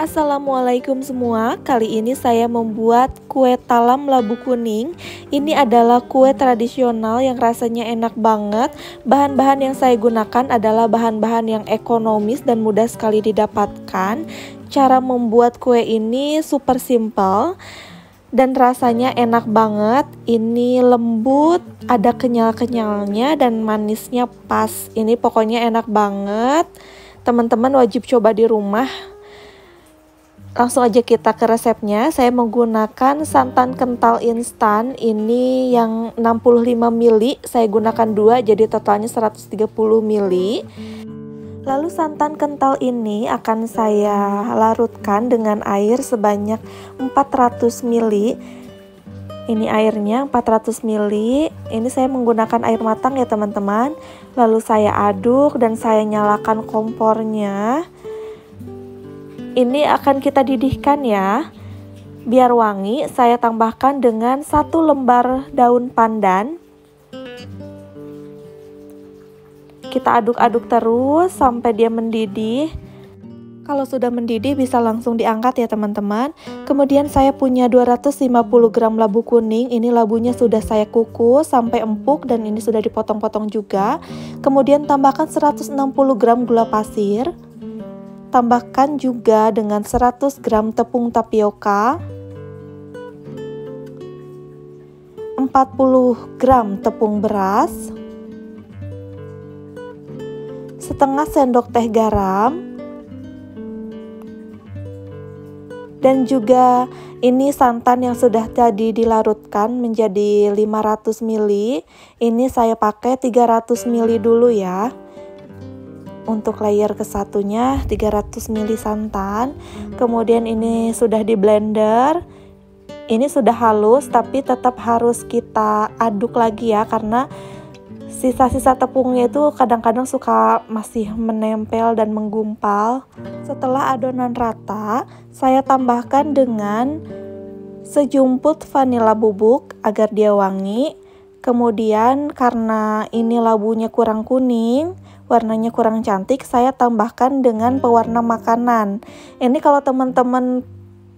Assalamualaikum semua. Kali ini saya membuat kue talam labu kuning. Ini adalah kue tradisional yang rasanya enak banget. Bahan-bahan yang saya gunakan adalah bahan-bahan yang ekonomis dan mudah sekali didapatkan. Cara membuat kue ini super simple dan rasanya enak banget. Ini lembut, ada kenyal-kenyalnya dan manisnya pas. Ini pokoknya enak banget. Teman-teman wajib coba di rumah. Langsung aja kita ke resepnya. Saya menggunakan santan kental instan. Ini yang 65 ml. Saya gunakan 2, jadi totalnya 130 ml. Lalu santan kental ini akan saya larutkan dengan air sebanyak 400 ml. Ini airnya 400 ml. Ini saya menggunakan air matang ya teman-teman. Lalu saya aduk dan saya nyalakan kompornya. Ini akan kita didihkan ya. Biar wangi, saya tambahkan dengan 1 lembar daun pandan. Kita aduk-aduk terus sampai dia mendidih. Kalau sudah mendidih bisa langsung diangkat ya teman-teman. Kemudian saya punya 250 gram labu kuning. Ini labunya sudah saya kukus sampai empuk dan ini sudah dipotong-potong juga. Kemudian tambahkan 160 gram gula pasir. Tambahkan juga dengan 100 gram tepung tapioka, 40 gram tepung beras, setengah sendok teh garam, dan juga ini santan yang sudah tadi dilarutkan menjadi 500 ml. Ini saya pakai 300 ml dulu ya. Untuk layer kesatunya 300 ml santan. Kemudian ini sudah di blender. Ini sudah halus tapi tetap harus kita aduk lagi ya, karena sisa-sisa tepungnya itu kadang-kadang suka masih menempel dan menggumpal. Setelah adonan rata, saya tambahkan dengan sejumput vanila bubuk agar dia wangi. Kemudian karena ini labunya kurang kuning, warnanya kurang cantik, saya tambahkan dengan pewarna makanan. Ini kalau teman-teman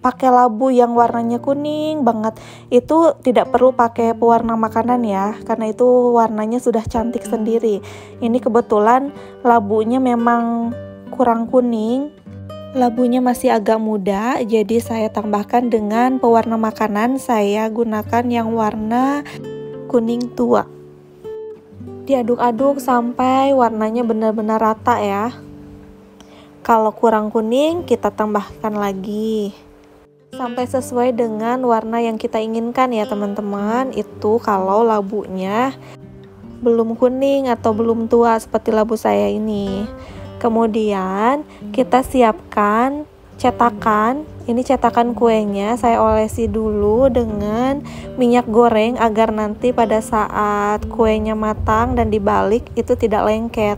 pakai labu yang warnanya kuning banget, itu tidak perlu pakai pewarna makanan ya, karena itu warnanya sudah cantik sendiri. Ini kebetulan labunya memang kurang kuning, labunya masih agak muda, jadi saya tambahkan dengan pewarna makanan. Saya gunakan yang warna kuning tua. Diaduk-aduk sampai warnanya benar-benar rata ya. Kalau kurang kuning, kita tambahkan lagi sampai sesuai dengan warna yang kita inginkan ya teman-teman. Itu kalau labunya belum kuning atau belum tua seperti labu saya ini. Kemudian kita siapkan cetakan. Ini cetakan kuenya saya olesi dulu dengan minyak goreng agar nanti pada saat kuenya matang dan dibalik itu tidak lengket.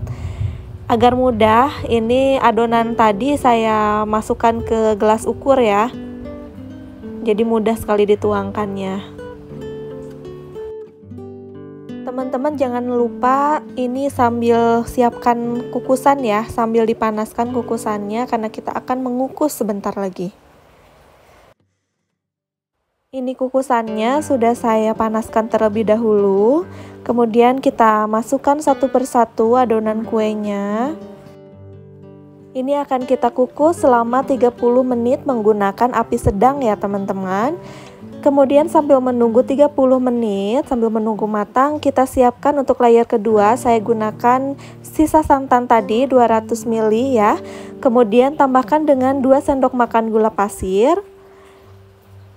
Agar mudah, ini adonan tadi saya masukkan ke gelas ukur ya. Jadi mudah sekali dituangkannya. Teman-teman jangan lupa ini sambil siapkan kukusan ya, sambil dipanaskan kukusannya karena kita akan mengukus sebentar lagi. Ini kukusannya sudah saya panaskan terlebih dahulu. Kemudian kita masukkan satu persatu adonan kuenya. Ini akan kita kukus selama 30 menit menggunakan api sedang ya teman-teman. Kemudian sambil menunggu 30 menit, sambil menunggu matang, kita siapkan untuk layer kedua. Saya gunakan sisa santan tadi 200 ml ya. Kemudian tambahkan dengan 2 sendok makan gula pasir,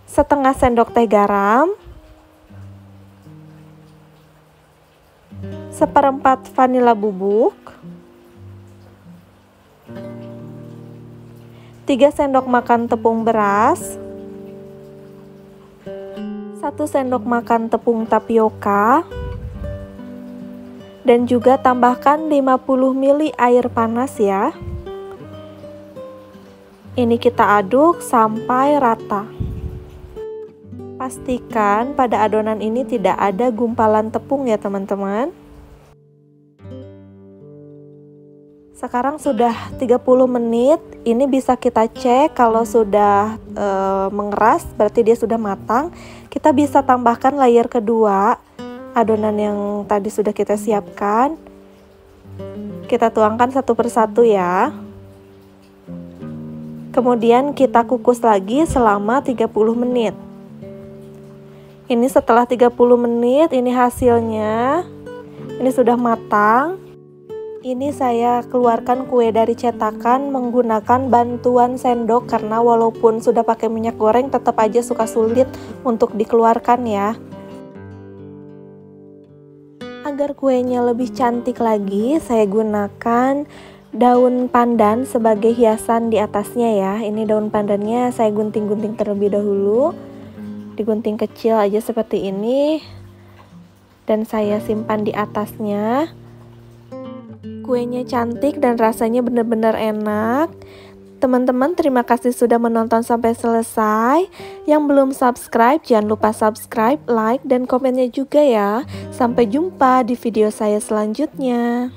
setengah sendok teh garam, 1/4 vanila bubuk, 3 sendok makan tepung beras, 1 sendok makan tepung tapioka, dan juga tambahkan 50 ml air panas ya. Ini kita aduk sampai rata. Pastikan pada adonan ini tidak ada gumpalan tepung ya teman-teman. Sekarang sudah 30 menit. Ini bisa kita cek kalau sudah mengeras, berarti dia sudah matang. Kita bisa tambahkan layer kedua, adonan yang tadi sudah kita siapkan. Kita tuangkan satu persatu ya. Kemudian kita kukus lagi selama 30 menit. Ini setelah 30 menit, ini hasilnya. Ini sudah matang. Ini saya keluarkan kue dari cetakan menggunakan bantuan sendok karena walaupun sudah pakai minyak goreng tetap aja suka sulit untuk dikeluarkan ya. Agar kuenya lebih cantik lagi, saya gunakan daun pandan sebagai hiasan di atasnya ya. Ini daun pandannya saya gunting-gunting terlebih dahulu. Digunting kecil aja seperti ini. Dan saya simpan di atasnya. Kuenya cantik dan rasanya benar-benar enak. Teman-teman, terima kasih sudah menonton sampai selesai. Yang belum subscribe, jangan lupa subscribe, like, dan komennya juga ya. Sampai jumpa di video saya selanjutnya.